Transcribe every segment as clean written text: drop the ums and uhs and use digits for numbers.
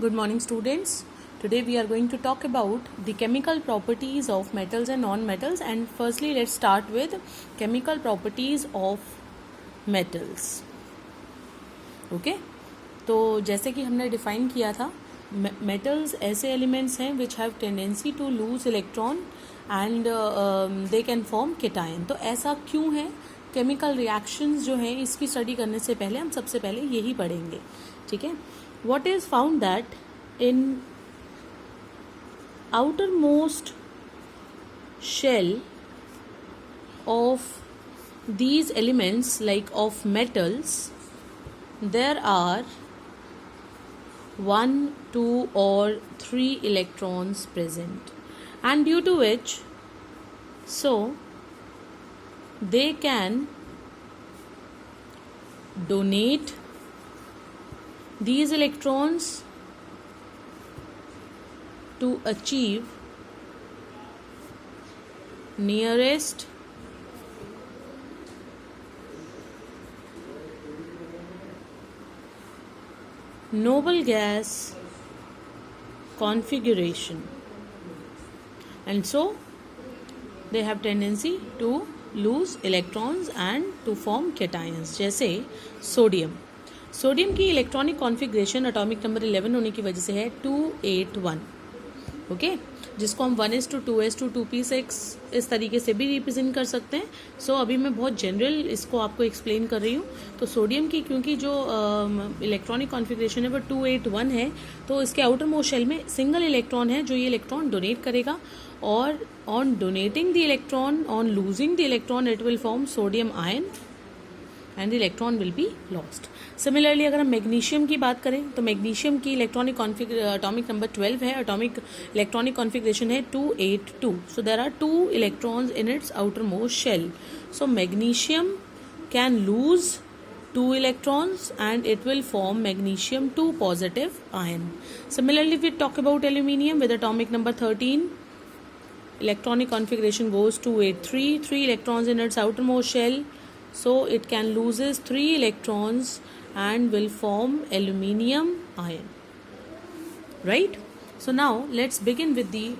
Good morning, students. Today we are going to talk about the chemical properties of metals and non-metals. And firstly, let's start with chemical properties of metals. Okay? तो जैसे कि हमने define किया था, metals ऐसे elements हैं which have tendency to lose electron and they can form cation. तो ऐसा क्यों है? केमिकल रिएक्शंस जो हैं इसकी स्टडी करने से पहले हम सबसे पहले यही पढ़ेंगे. ठीक है. What is found that in outermost shell of these elements, like of metals, there are 1, 2 or 3 electrons present, and due to which they can donate these electrons to achieve nearest noble gas configuration, and so they have tendency to lose electrons and to form cations. जैसे sodium की electronic configuration atomic number 11 होने की वजह से है 281. Okay, जिसको हम 1s2 2s2 2p6 इस तरीके से भी रिप्रेजेंट कर सकते हैं. सो अभी मैं बहुत जनरल इसको आपको एक्सप्लेन कर रही हूँ. तो सोडियम की क्योंकि जो इलेक्ट्रॉनिक कॉन्फ़िगरेशन है वो 281 है, तो इसके आउटर मोस्ट शेल में सिंगल इलेक्ट्रॉन है जो ये इलेक्ट्रॉन डोनेट करेगा, और on donating the electron, on losing the electron, it will form sodium ion and the electron will be lost. Similarly अगर हम मैग्नीशियम की बात करें तो मैग्नीशियम की इलेक्ट्रॉनिक एटॉमिक नंबर 12 है, एटॉमिक इलेक्ट्रॉनिक कॉन्फ़िगरेशन है 282. So there are 2 electrons in its outermost shell. So magnesium can lose 2 electrons and it will form magnesium 2 positive ion. Similarly, we talk about aluminium with atomic number 13. Electronic configuration goes 283, 3 electrons in its outermost shell. So it can loses 3 electrons and will form aluminium ion. Right? So now let's begin with the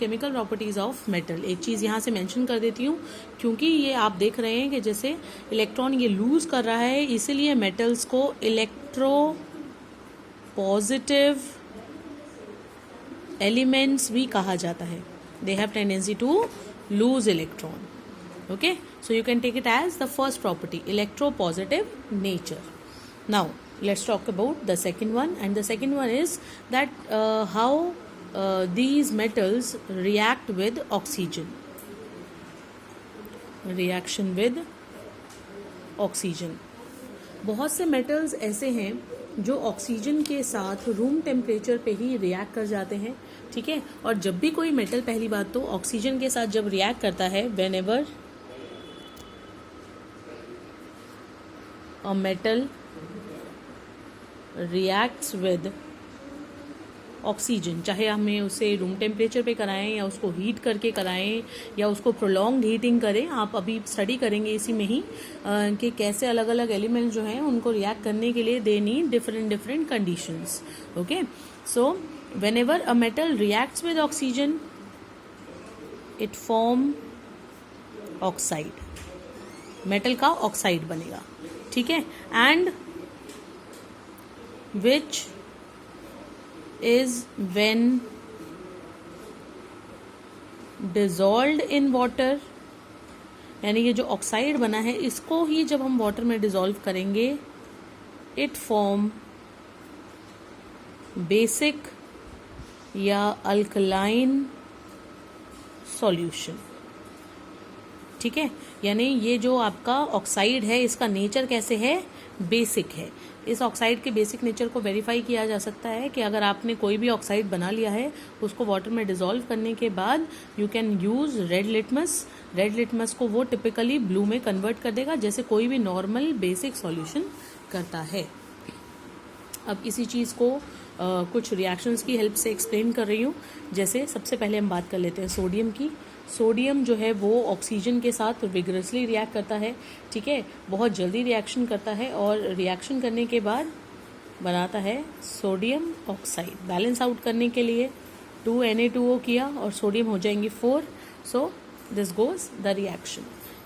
chemical properties of metal. एक चीज़ यहाँ से mention कर देती हूँ क्योंकि ये आप देख रहे हैं कि जैसे इलेक्ट्रॉन ये लूज कर रहा है, इसीलिए मेटल्स को इलेक्ट्रो पॉजिटिव एलिमेंट्स भी कहा जाता है. They have tendency to lose electron. Okay, so you can take it as the first property, electropositive nature. Now let's talk about the second one, and the second one is that how these metals react with oxygen. Reaction with oxygen. बहुत से metals ऐसे हैं जो oxygen के साथ room temperature पे ही react कर जाते हैं. ठीक है. और जब भी कोई मेटल, पहली बात तो ऑक्सीजन के साथ जब रिएक्ट करता है, whenever a metal reacts with oxygen, चाहे हमें उसे रूम टेम्परेचर पे कराएं या उसको हीट करके कराएं या उसको प्रोलॉन्ग हीटिंग करें, आप अभी स्टडी करेंगे इसी में ही कि कैसे अलग अलग एलिमेंट्स जो हैं उनको रिएक्ट करने के लिए they need different conditions. Okay, so whenever a metal reacts with oxygen it form oxide. Metal का ऑक्साइड बनेगा. ठीक है. And which is when dissolved in water, यानी ये जो ऑक्साइड बना है इसको ही जब हम वाटर में डिसॉल्व करेंगे, इट फॉर्म बेसिक या अल्कलाइन सॉल्यूशन. ठीक है. यानी ये जो आपका ऑक्साइड है इसका नेचर कैसे है? बेसिक है. इस ऑक्साइड के बेसिक नेचर को वेरीफाई किया जा सकता है कि अगर आपने कोई भी ऑक्साइड बना लिया है, उसको वाटर में डिसॉल्व करने के बाद you can use red litmus. Red litmus को वो टिपिकली ब्लू में कन्वर्ट कर देगा जैसे कोई भी नॉर्मल बेसिक सॉल्यूशन करता है. अब इसी चीज़ को कुछ रिएक्शंस की हेल्प से एक्सप्लेन कर रही हूँ. जैसे सबसे पहले हम बात कर लेते हैं सोडियम की. सोडियम जो है वो ऑक्सीजन के साथ विगरसली रिएक्ट करता है, ठीक है, बहुत जल्दी रिएक्शन करता है और रिएक्शन करने के बाद बनाता है सोडियम ऑक्साइड। बैलेंस आउट करने के लिए 2Na2O किया और सोडियम हो जाएंगे 4, so this goes the reaction.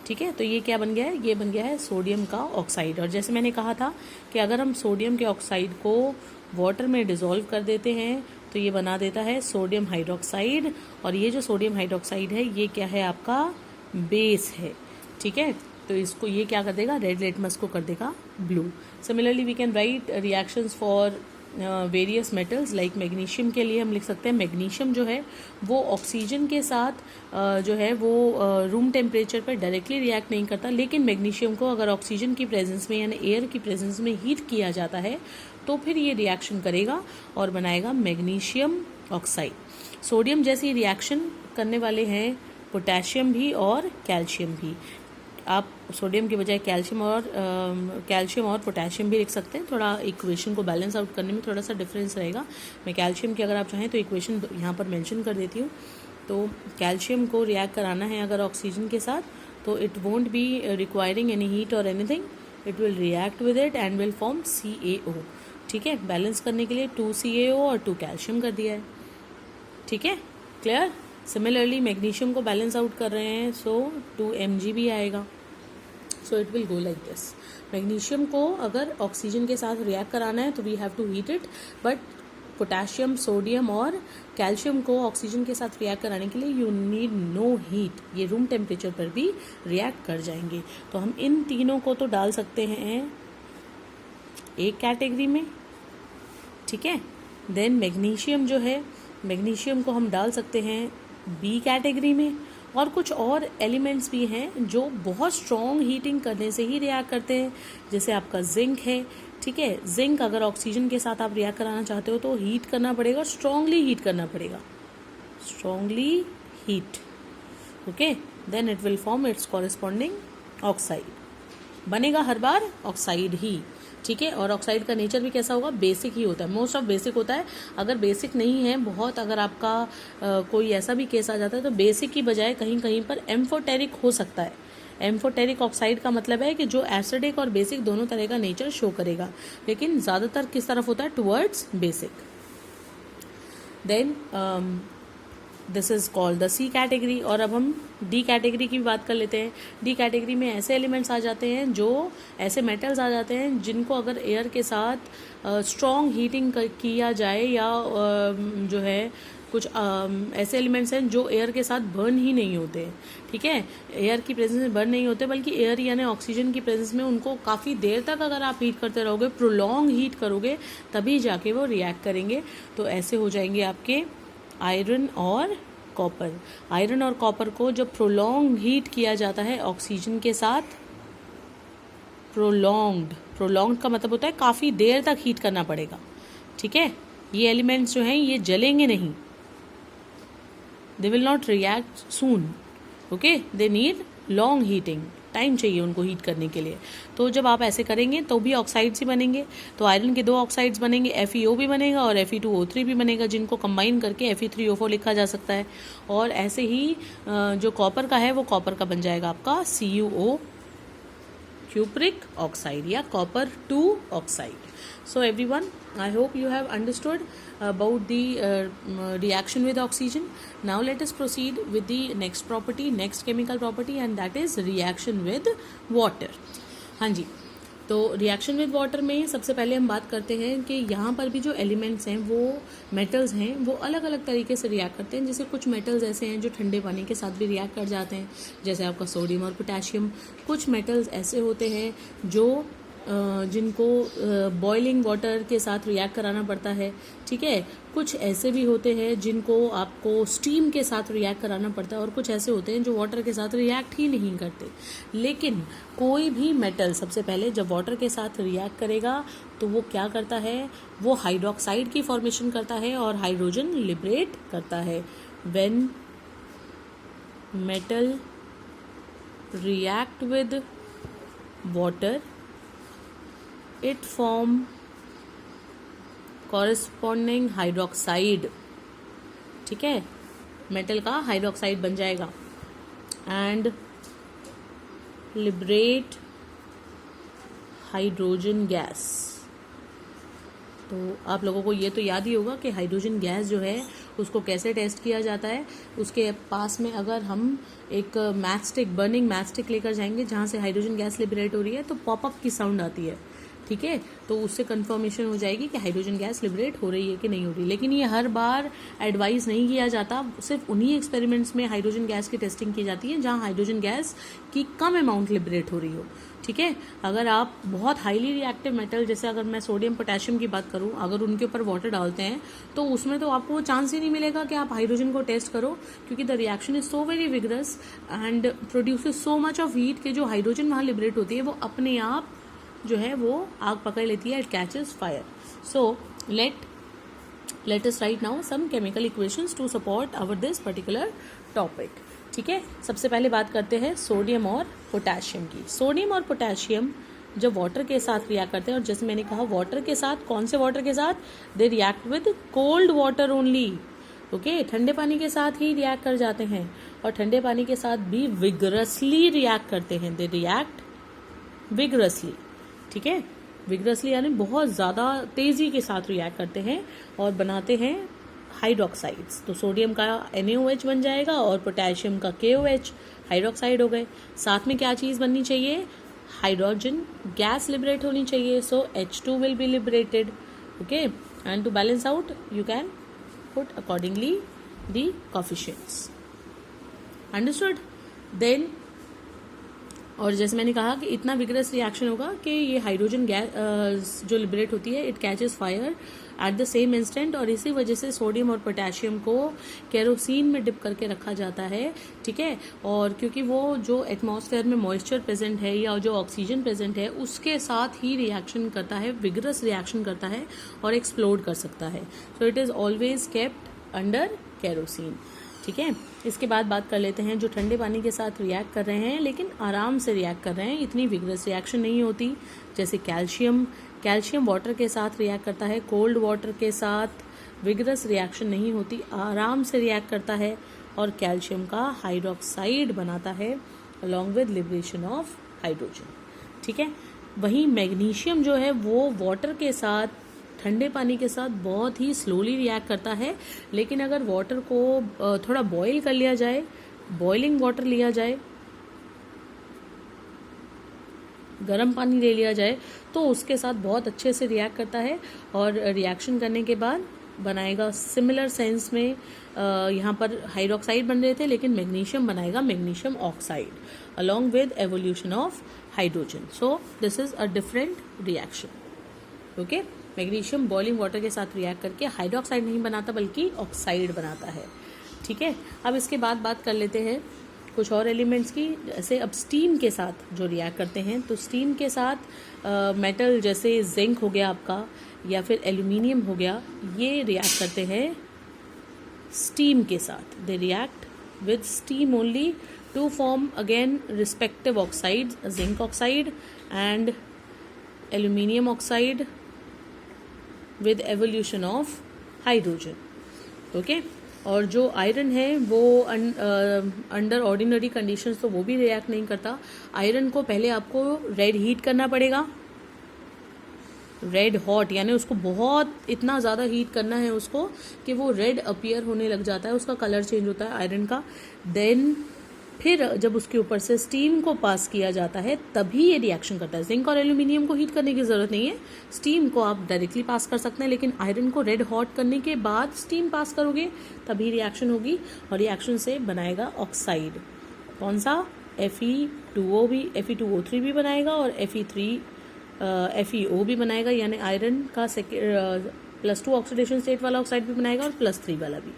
ठीक है, तो ये क्या बन गया है, ये बन गया है सोडियम का ऑक्साइड। और जैसे मैंने कहा था कि अगर हम सोडियम के ऑक्साइड को वाटर में डिसॉल्व कर देते हैं तो ये बना देता है सोडियम हाइड्रोक्साइड, और ये जो सोडियम हाइड्रोक्साइड है ये क्या है, आपका बेस है। ठीक है, तो इसको ये क्या कर देगा, रेड लिटमस को कर देगा blue. Similarly we can write reactions for various metals like magnesium के लिए हम लिख सकते हैं मैग्नीशियम जो है वो ऑक्सीजन के साथ जो है वो रूम टेम्परेचर पर डायरेक्टली रिएक्ट नहीं करता, लेकिन मैग्नीशियम को अगर ऑक्सीजन की प्रेजेंस में यानी एयर की प्रेजेंस में हीट किया जाता है तो फिर ये रिएक्शन करेगा और बनाएगा मैग्नीशियम ऑक्साइड। सोडियम जैसी रिएक्शन करने वाले हैं पोटेशियम भी और कैल्शियम भी। आप सोडियम की बजाय कैल्शियम और पोटेशियम भी लिख सकते हैं। थोड़ा इक्वेशन को बैलेंस आउट करने में थोड़ा सा डिफरेंस रहेगा। मैं कैल्शियम की अगर आप चाहें तो इक्वेशन यहाँ पर मेंशन कर देती हूँ। तो कैल्शियम को रिएक्ट कराना है अगर ऑक्सीजन के साथ तो it won't be requiring any heat और anything, it will react with it and will form CaO। ठीक है, बैलेंस करने के लिए 2 CaO और 2 कैल्शियम कर दिया है। ठीक है, क्लियर। सिमिलरली मैग्नीशियम को बैलेंस आउट कर रहे हैं सो 2 Mg भी आएगा। So it will go like this. Magnesium को अगर ऑक्सीजन के साथ रिएक्ट कराना है तो we have to heat it, but potassium, sodium और कैल्शियम को ऑक्सीजन के साथ रिएक्ट कराने के लिए यू नीड नो हीट, ये रूम टेम्परेचर पर भी रिएक्ट कर जाएंगे। तो हम इन तीनों को तो डाल सकते हैं एक कैटेगरी में। ठीक है, देन मैग्नीशियम जो है, मैग्नीशियम को हम डाल सकते हैं B कैटेगरी में। और कुछ और एलिमेंट्स भी हैं जो बहुत स्ट्रॉन्ग हीटिंग करने से ही रिएक्ट करते हैं, जैसे आपका जिंक है। ठीक है, जिंक अगर ऑक्सीजन के साथ आप रिएक्ट कराना चाहते हो तो हीट करना पड़ेगा, स्ट्रांगली हीट करना पड़ेगा, strongly heat. Okay, then it will form its corresponding oxide, बनेगा हर बार ऑक्साइड ही। ठीक है, और ऑक्साइड का नेचर भी कैसा होगा, बेसिक ही होता है, मोस्ट ऑफ बेसिक होता है। अगर बेसिक नहीं है बहुत, अगर आपका कोई ऐसा भी केस आ जाता है तो बेसिक की बजाय कहीं कहीं पर एम्फोटेरिक हो सकता है। एम्फोटेरिक ऑक्साइड का मतलब है कि जो एसिडिक और बेसिक दोनों तरह का नेचर शो करेगा, लेकिन ज़्यादातर किस तरफ होता है, towards basic. Then this is called the C category. और अब हम D कैटेगरी की भी बात कर लेते हैं। D कैटेगरी में ऐसे एलिमेंट्स आ जाते हैं, जो ऐसे मेटल्स आ जाते हैं जिनको अगर एयर के साथ स्ट्रॉन्ग हीटिंग किया जाए या जो है कुछ ऐसे एलिमेंट्स हैं जो एयर के साथ बर्न ही नहीं होते। ठीक है, एयर की प्रेजेंस में बर्न नहीं होते, बल्कि एयर यानी ऑक्सीजन की प्रेजेंस में उनको काफ़ी देर तक अगर आप हीट करते रहोगे, प्रोलॉन्ग हीट करोगे, तभी जाके वो रिएक्ट करेंगे। तो ऐसे हो जाएंगे आपके आयरन और कॉपर। आयरन और कॉपर को जब प्रोलॉन्ग हीट किया जाता है ऑक्सीजन के साथ, प्रोलॉन्ग्ड का मतलब होता है काफ़ी देर तक हीट करना पड़ेगा। ठीक है, ये एलिमेंट्स जो हैं ये जलेंगे नहीं, they will not react soon. Okay, they need long heating, time चाहिए उनको हीट करने के लिए। तो जब आप ऐसे करेंगे तो भी ऑक्साइड्स ही बनेंगे। तो आयरन के 2 ऑक्साइड्स बनेंगे, FeO भी बनेगा और Fe2O3 भी बनेगा, जिनको कंबाइन करके Fe3O4 लिखा जा सकता है। और ऐसे ही जो कॉपर का है वो कॉपर का बन जाएगा आपका CuO, cupric oxide या copper 2 oxide. So everyone, I hope you have understood about the reaction with oxygen. Now let us proceed with the next property, next chemical property, and that is reaction with water. हाँ जी, तो reaction with water में सबसे पहले हम बात करते हैं कि यहाँ पर भी जो एलिमेंट्स हैं वो मेटल्स हैं, वो अलग अलग तरीके से रिएक्ट करते हैं। जैसे कुछ मेटल्स ऐसे हैं जो ठंडे पानी के साथ भी रिएक्ट कर जाते हैं, जैसे आपका सोडियम और पोटेशियम। कुछ मेटल्स ऐसे होते हैं जो जिनको बॉइलिंग वाटर के साथ रिएक्ट कराना पड़ता है। ठीक है, कुछ ऐसे भी होते हैं जिनको आपको स्टीम के साथ रिएक्ट कराना पड़ता है, और कुछ ऐसे होते हैं जो वाटर के साथ रिएक्ट ही नहीं करते। लेकिन कोई भी मेटल सबसे पहले जब वाटर के साथ रिएक्ट करेगा तो वो क्या करता है, वो हाइड्रोक्साइड की फॉर्मेशन करता है और हाइड्रोजन लिबरेट करता है। When metal react with water, it form corresponding hydroxide. ठीक है, मेटल का हाइड्रोक्साइड बन जाएगा एंड लिबरेट हाइड्रोजन गैस। तो आप लोगों को ये तो याद ही होगा कि हाइड्रोजन गैस जो है उसको कैसे टेस्ट किया जाता है। उसके पास में अगर हम एक match stick, burning match stick लेकर जाएंगे जहाँ से हाइड्रोजन गैस लिबरेट हो रही है, तो पॉपअप की साउंड आती है, ठीक है। तो उससे कंफर्मेशन हो जाएगी कि हाइड्रोजन गैस लिबरेट हो रही है कि नहीं हो रही। लेकिन ये हर बार एडवाइस नहीं किया जाता, सिर्फ उन्हीं एक्सपेरिमेंट्स में हाइड्रोजन गैस की टेस्टिंग की जाती है जहाँ हाइड्रोजन गैस की कम अमाउंट लिबरेट हो रही हो, ठीक है। अगर आप बहुत हाईली रिएक्टिव मेटल, जैसे अगर मैं सोडियम पोटेशियम की बात करूं, अगर उनके ऊपर वाटर डालते हैं तो उसमें तो आपको चांस ही नहीं मिलेगा कि आप हाइड्रोजन को टेस्ट करो, क्योंकि the reaction is so very vigorous and produces so much of heat कि जो हाइड्रोजन वहाँ लिबरेट होती है वो अपने आप जो है वो आग पकड़ लेती है, it catches fire. So let us write now some chemical equations to support our this particular topic, ठीक है। सबसे पहले बात करते हैं सोडियम और पोटेशियम की। सोडियम और पोटेशियम जब वाटर के साथ रिएक्ट करते हैं, और जैसे मैंने कहा वाटर के साथ, कौन से वाटर के साथ, they react with cold water only, okay. ठंडे पानी के साथ ही रिएक्ट कर जाते हैं, और ठंडे पानी के साथ भी विगरसली रिएक्ट करते हैं, दे रिएक्ट विगरसली, ठीक है। विगरसली यानी बहुत ज़्यादा तेज़ी के साथ रिएक्ट करते हैं और बनाते हैं हाइड्रोक्साइड्स। तो सोडियम का NaOH बन जाएगा और पोटेशियम का KOH, हाइड्रोक्साइड हो गए। साथ में क्या चीज़ बननी चाहिए, हाइड्रोजन गैस लिबरेट होनी चाहिए, so H2 will be liberated, okay. And to balance out you can put accordingly the coefficients, understood. Then और जैसे मैंने कहा कि इतना विगरस रिएक्शन होगा कि ये हाइड्रोजन गैस जो लिबरेट होती है it catches fire at the same instant, और इसी वजह से सोडियम और पोटेशियम को केरोसिन में डिप करके रखा जाता है, ठीक है। और क्योंकि वो जो एटमॉस्फेयर में मॉइस्चर प्रेजेंट है या जो ऑक्सीजन प्रेजेंट है उसके साथ ही रिएक्शन करता है, विगरस रिएक्शन करता है और एक्सप्लोड कर सकता है। So it is always kept under kerosene, ठीक है। इसके बाद बात कर लेते हैं जो ठंडे पानी के साथ रिएक्ट कर रहे हैं लेकिन आराम से रिएक्ट कर रहे हैं, इतनी विगरस रिएक्शन नहीं होती, जैसे कैल्शियम वाटर के साथ रिएक्ट करता है, कोल्ड वाटर के साथ विगरस रिएक्शन नहीं होती, आराम से रिएक्ट करता है और कैल्शियम का हाइड्रोक्साइड बनाता है along with liberation of hydrogen, ठीक है। वहीं मैग्नीशियम जो है वो वाटर के साथ, ठंडे पानी के साथ बहुत ही स्लोली रिएक्ट करता है, लेकिन अगर वाटर को थोड़ा बॉईल कर लिया जाए, बॉइलिंग वाटर लिया जाए, गर्म पानी ले लिया जाए, तो उसके साथ बहुत अच्छे से रिएक्ट करता है और रिएक्शन करने के बाद बनाएगा सिमिलर सेंस में, यहाँ पर हाइड्रोक्साइड बन रहे थे लेकिन मैग्नीशियम बनाएगा magnesium oxide along with evolution of hydrogen. So this is a different reaction, okay. Magnesium boiling water के साथ रिएक्ट करके हाइड्रोक्साइड नहीं बनाता बल्कि ऑक्साइड बनाता है, ठीक है। अब इसके बाद बात कर लेते हैं कुछ और एलिमेंट्स की, जैसे अब स्टीम के साथ जो रिएक्ट करते हैं, तो स्टीम के साथ मेटल जैसे जिंक हो गया आपका या फिर एल्यूमिनियम हो गया, ये रिएक्ट करते हैं स्टीम के साथ, they react with steam only to form again respective oxides, zinc oxide and aluminium oxide with evolution of hydrogen, okay. और जो आयरन है वो अंडर ऑर्डिनरी कंडीशंस तो वो भी रिएक्ट नहीं करता। आयरन को पहले आपको रेड हीट करना पड़ेगा, रेड हॉट, यानी उसको बहुत इतना ज़्यादा हीट करना है उसको कि वो रेड अपीयर होने लग जाता है, उसका कलर चेंज होता है आयरन का। देन फिर जब उसके ऊपर से स्टीम को पास किया जाता है तभी ये रिएक्शन करता है। जिंक और एल्यूमिनियम को हीट करने की ज़रूरत नहीं है, स्टीम को आप डायरेक्टली पास कर सकते हैं, लेकिन आयरन को रेड हॉट करने के बाद स्टीम पास करोगे तभी रिएक्शन होगी और रिएक्शन से बनाएगा ऑक्साइड। कौन सा, Fe2O भी, Fe2O3 भी बनाएगा और FeO भी बनाएगा, यानी आयरन का +2 ऑक्सीडेशन स्टेट वाला ऑक्साइड भी बनाएगा और +3 वाला भी,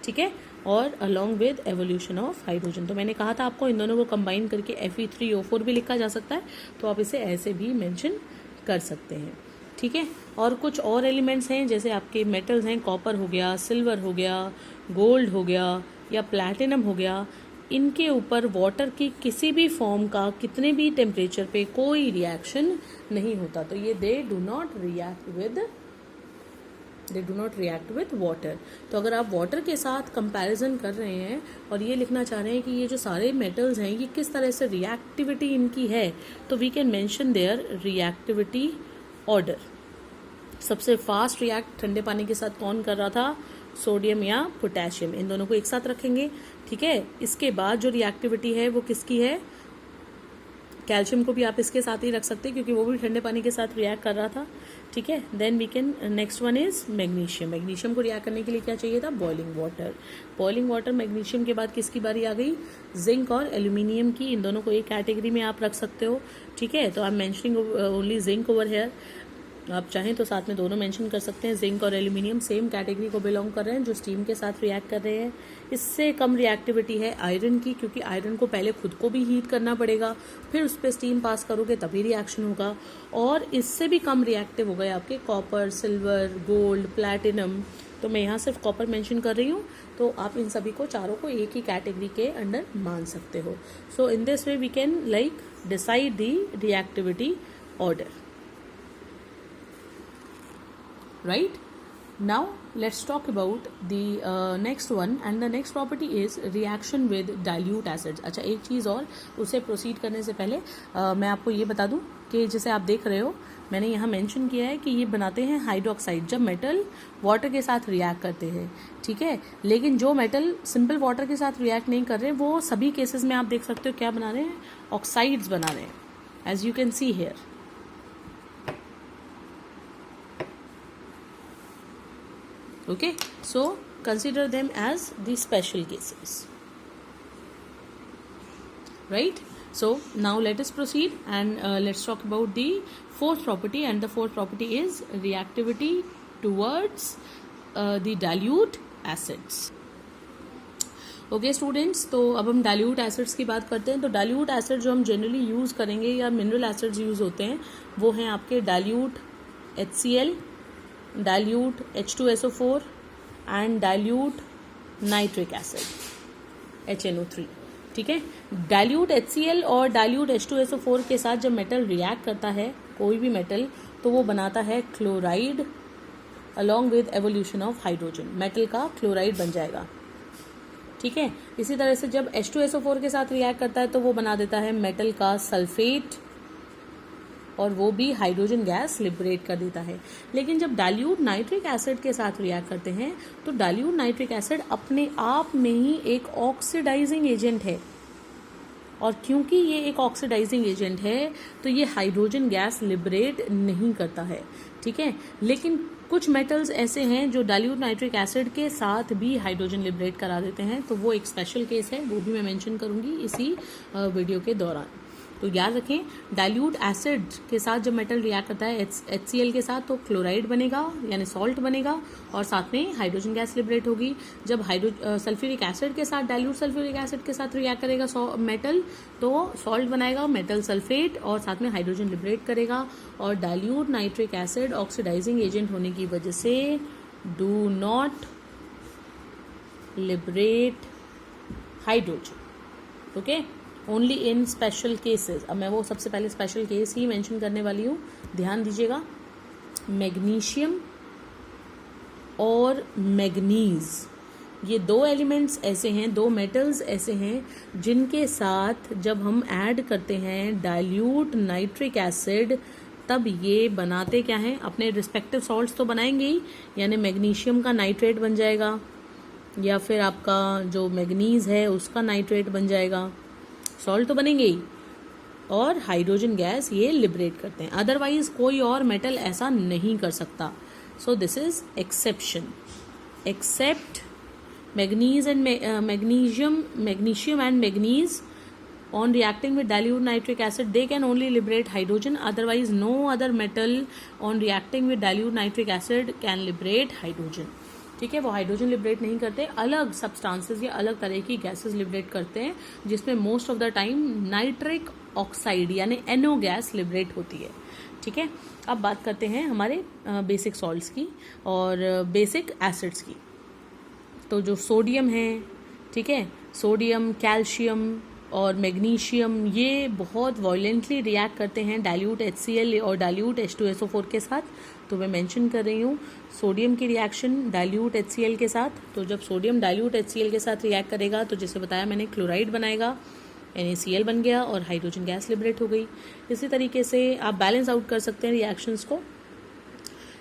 ठीक है। और along with evolution of hydrogen, तो मैंने कहा था आपको इन दोनों को कंबाइन करके Fe3O4 भी लिखा जा सकता है, तो आप इसे ऐसे भी मेंशन कर सकते हैं, ठीक है। और कुछ और एलिमेंट्स हैं जैसे आपके मेटल्स हैं, कॉपर हो गया, सिल्वर हो गया, गोल्ड हो गया या प्लैटिनम हो गया, इनके ऊपर वाटर की किसी भी फॉर्म का कितने भी टेम्परेचर पे कोई रिएक्शन नहीं होता, तो ये they do not react with water. तो अगर आप वाटर के साथ कंपैरिजन कर रहे हैं और ये लिखना चाह रहे हैं कि ये जो सारे मेटल्स हैं ये किस तरह से रिएक्टिविटी इनकी है, तो we can mention their reactivity order, सबसे फास्ट रिएक्ट ठंडे पानी के साथ कौन कर रहा था, सोडियम या पोटेशियम। इन दोनों को एक साथ रखेंगे, ठीक है। इसके बाद जो रिएक्टिविटी है वो किसकी है, कैल्शियम को भी आप इसके साथ ही रख सकते हैं क्योंकि वो भी ठंडे पानी के साथ रिएक्ट कर रहा था, ठीक है। Then we can, next one is magnesium. Magnesium को रिएक्ट करने के लिए क्या चाहिए था, boiling water. Boiling water, magnesium के बाद किसकी बारी आ गई, जिंक और एल्यूमिनियम की। इन दोनों को एक कैटेगरी में आप रख सकते हो, ठीक है। तो I am mentioning only zinc over here, आप चाहें तो साथ में दोनों मेंशन कर सकते हैं। जिंक और एल्यूमिनियम सेम कैटेगरी को बिलोंग कर रहे हैं जो स्टीम के साथ रिएक्ट कर रहे हैं। इससे कम रिएक्टिविटी है आयरन की, क्योंकि आयरन को पहले खुद को भी हीट करना पड़ेगा, फिर उस पर स्टीम पास करोगे तभी रिएक्शन होगा। और इससे भी कम रिएक्टिव हो गए आपके कॉपर, सिल्वर, गोल्ड, प्लैटिनम। तो मैं यहाँ सिर्फ कॉपर मेंशन कर रही हूँ, तो आप इन सभी को चारों को एक ही कैटेगरी के अंडर मान सकते हो। So in this way we can like decide the reactivity order. Right? Now let's talk about the next one, and the next property is reaction with dilute acids. अच्छा, एक चीज़ और, उसे प्रोसीड करने से पहले मैं आपको ये बता दूं कि जैसे आप देख रहे हो मैंने यहाँ मेंशन किया है कि ये बनाते हैं हाइड्रोक्साइड जब मेटल वाटर के साथ रिएक्ट करते हैं, ठीक है। लेकिन जो मेटल सिंपल वाटर के साथ रिएक्ट नहीं कर रहे वो सभी केसेस में आप देख सकते हो क्या बना रहे हैं, ऑक्साइड्स बना रहे हैं, as you can see here. Okay, so consider them as the special cases, right? So now let us proceed and let's talk about the fourth property, and the fourth property is reactivity towards the dilute acids. Okay students, तो अब हम dilute acids की बात करते हैं। तो dilute acid जो हम जनरली यूज़ करेंगे या मिनरल एसिड्स यूज़ होते हैं वो हैं आपके dilute HCl, dilute H2SO4 and dilute nitric acid HNO3, ठीक है। डाइल्यूट HCl और डाइल्यूट H2SO4 के साथ जब मेटल रिएक्ट करता है कोई भी मेटल, तो वो बनाता है chloride along with evolution of hydrogen, metal का क्लोराइड बन जाएगा, ठीक है। इसी तरह से जब H2SO4 के साथ रिएक्ट करता है तो वो बना देता है मेटल का सल्फेट, और वो भी हाइड्रोजन गैस लिबरेट कर देता है। लेकिन जब डाइल्यूट नाइट्रिक एसिड के साथ रिएक्ट करते हैं तो डाइल्यूट नाइट्रिक एसिड अपने आप में ही एक ऑक्सीडाइजिंग एजेंट है, और क्योंकि ये एक ऑक्सीडाइजिंग एजेंट है तो ये हाइड्रोजन गैस लिबरेट नहीं करता है, ठीक है। लेकिन कुछ मेटल्स ऐसे हैं जो डाइल्यूट नाइट्रिक एसिड के साथ भी हाइड्रोजन लिबरेट करा देते हैं, तो वो एक स्पेशल केस है, वो भी मैं मेंशन करूंगी इसी वीडियो के दौरान। तो याद रखें, डाइल्यूट एसिड के साथ जब मेटल रिएक्ट करता है HCl के साथ तो क्लोराइड बनेगा यानी सॉल्ट बनेगा, और साथ में हाइड्रोजन गैस लिबरेट होगी। जब सल्फ्यूरिक एसिड के साथ डाइल्यूट सल्फ्यूरिक एसिड के साथ रिएक्ट करेगा मेटल तो सॉल्ट बनाएगा, मेटल सल्फेट, और साथ में हाइड्रोजन लिबरेट करेगा। और dilute nitric acid oxidising agent होने की वजह से do not liberate hydrogen, okay, only in special cases. अब मैं वो सबसे पहले स्पेशल केस ही मेंशन करने वाली हूँ, ध्यान दीजिएगा। मैग्नीशियम और मैग्नीज, ये दो एलिमेंट्स ऐसे हैं, दो मेटल्स ऐसे हैं जिनके साथ जब हम ऐड करते हैं डाइल्यूट नाइट्रिक एसिड तब ये बनाते क्या हैं, अपने रिस्पेक्टिव सॉल्ट्स तो बनाएंगे ही, यानी मैग्नीशियम का नाइट्रेट बन जाएगा या फिर आपका जो मैग्नीज है उसका नाइट्रेट बन जाएगा, सॉल्ट तो बनेंगे ही, और हाइड्रोजन गैस ये लिबरेट करते हैं। अदरवाइज कोई और मेटल ऐसा नहीं कर सकता। So this is exception, except manganese and magnesium and manganese on reacting with dilute nitric acid they can only liberate hydrogen, otherwise no other metal on reacting with dilute nitric acid can liberate hydrogen, ठीक है। वो hydrogen liberate नहीं करते, अलग substances या अलग तरह की गैसेस लिबरेट करते हैं, जिसमें most of the time nitric oxide यानी NO गैस लिबरेट होती है, ठीक है। अब बात करते हैं हमारे बेसिक सॉल्ट्स की और बेसिक एसिड्स की। तो जो सोडियम है, ठीक है, सोडियम, कैल्शियम और मैग्नीशियम ये बहुत वायलेंटली रिएक्ट करते हैं डाइल्यूट HCl और डाइल्यूट H2SO4 के साथ। तो मैं मेंशन कर रही हूँ सोडियम की रिएक्शन डाइल्यूट HCl के साथ। तो जब सोडियम डाइल्यूट HCl के साथ रिएक्ट करेगा तो जैसे बताया मैंने क्लोराइड बनाएगा, NaCl बन गया और हाइड्रोजन गैस लिबरेट हो गई। इसी तरीके से आप बैलेंस आउट कर सकते हैं रिएक्शंस को।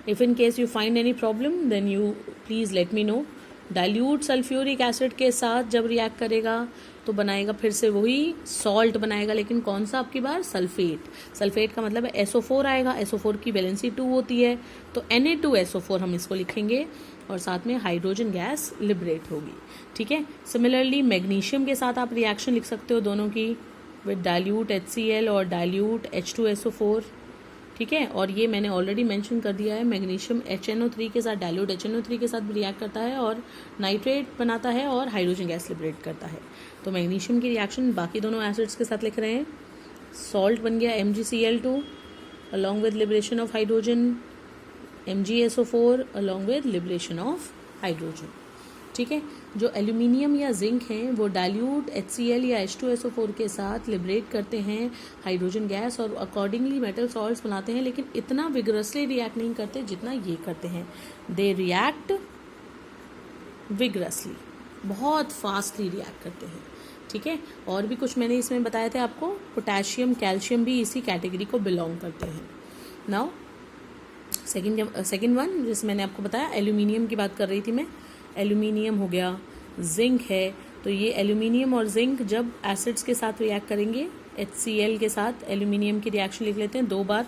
If in case you find any problem then you please let me know. Dilute sulphuric acid के साथ जब रिएक्ट करेगा तो बनाएगा फिर से वही सॉल्ट बनाएगा, लेकिन कौन सा आपकी बार? सल्फेट। सल्फेट का मतलब है SO4 आएगा, SO4 की वैलेंसी 2 होती है, तो Na2SO4 हम इसको लिखेंगे और साथ में हाइड्रोजन गैस लिबरेट होगी। ठीक है। सिमिलरली मैग्नीशियम के साथ आप रिएक्शन लिख सकते हो दोनों की, विद डाइल्यूट HCl और डाइल्यूट H2SO4। ठीक है। और ये मैंने ऑलरेडी मेंशन कर दिया है, मैग्नीशियम HNO3 के साथ, डाइल्यूट HNO3 के साथ भी रिएक्ट करता है और नाइट्रेट बनाता है और हाइड्रोजन गैस लिबरेट करता है। तो मैग्नीशियम की रिएक्शन बाकी दोनों एसिड्स के साथ लिख रहे हैं। सॉल्ट बन गया MgCl2 along with liberation of hydrogen, MgSO4 along with liberation of hydrogen. ठीक है। जो एल्यूमिनियम या जिंक हैं वो डाइल्यूट HCl या H2SO4 के साथ लिबरेट करते हैं हाइड्रोजन गैस और अकॉर्डिंगली मेटल सॉल्ट्स बनाते हैं, लेकिन इतना विगरसली रिएक्ट नहीं करते जितना ये करते हैं। दे रिएक्ट विगरसली, बहुत फास्टली रिएक्ट करते हैं। ठीक है। और भी कुछ मैंने इसमें बताए थे आपको, पोटेशियम कैल्शियम भी इसी कैटेगरी को बिलोंग करते हैं। नाउ सेकेंड वन जिस मैंने आपको बताया, एल्यूमिनियम की बात कर रही थी मैं। एल्यूमिनियम हो गया, जिंक है, तो ये एल्यूमिनियम और जिंक जब एसिड्स के साथ रिएक्ट करेंगे, HCl के साथ एल्यूमिनियम की रिएक्शन लिख लेते हैं 2 बार,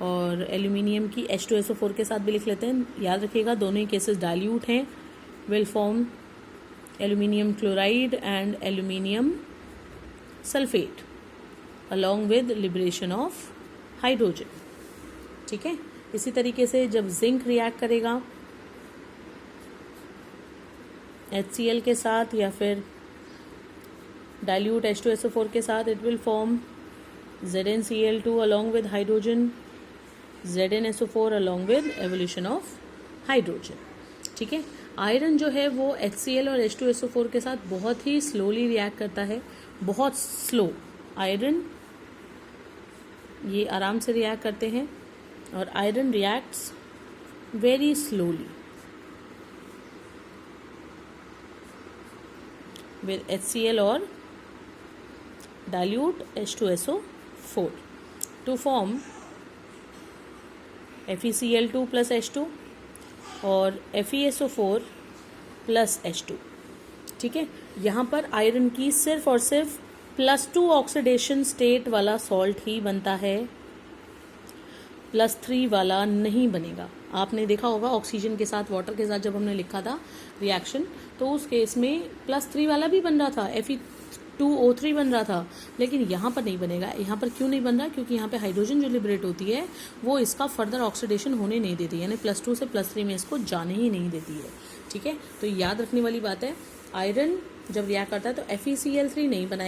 और एल्यूमिनियम की H2SO4 के साथ भी लिख लेते हैं। याद रखिएगा दोनों ही केसेस डाइल्यूट हैं, will form aluminium chloride and aluminium sulphate along with liberation of hydrogen. ठीक है। इसी तरीके से जब जिंक रिएक्ट करेगा HCl के साथ या फिर डाइल्यूट H2SO4 के साथ, it will form ZnCl2 along with hydrogen, ZnSO4 along with evolution of hydrogen. ठीक है। आयरन जो है वो HCl और H2SO4 के साथ बहुत ही स्लोली रिएक्ट करता है, बहुत स्लो। आयरन ये आराम से रिएक्ट करते हैं और iron reacts very slowly with HCl और dilute H2SO4 to form FeCl2 plus H2 और FeSO4 plus H2। ठीक है। यहाँ पर आयरन की सिर्फ और सिर्फ +2 ऑक्सीडेशन स्टेट वाला सॉल्ट ही बनता है, +3 वाला नहीं बनेगा। आपने देखा होगा ऑक्सीजन के साथ वाटर के साथ जब हमने लिखा था रिएक्शन, तो उस केस में +3 वाला भी बन रहा था, Fe2O3 बन रहा था, लेकिन यहाँ पर नहीं बनेगा। यहाँ पर क्यों नहीं बन रहा? क्योंकि यहाँ पे हाइड्रोजन जो लिबरेट होती है वो इसका फर्दर ऑक्सीडेशन होने नहीं देती, यानी +2 से +3 में इसको जाने ही नहीं देती है। ठीक है। तो याद रखने वाली बात है, आयरन जब रिएक्ट करता है तो FeCl3 नहीं बनाएगा।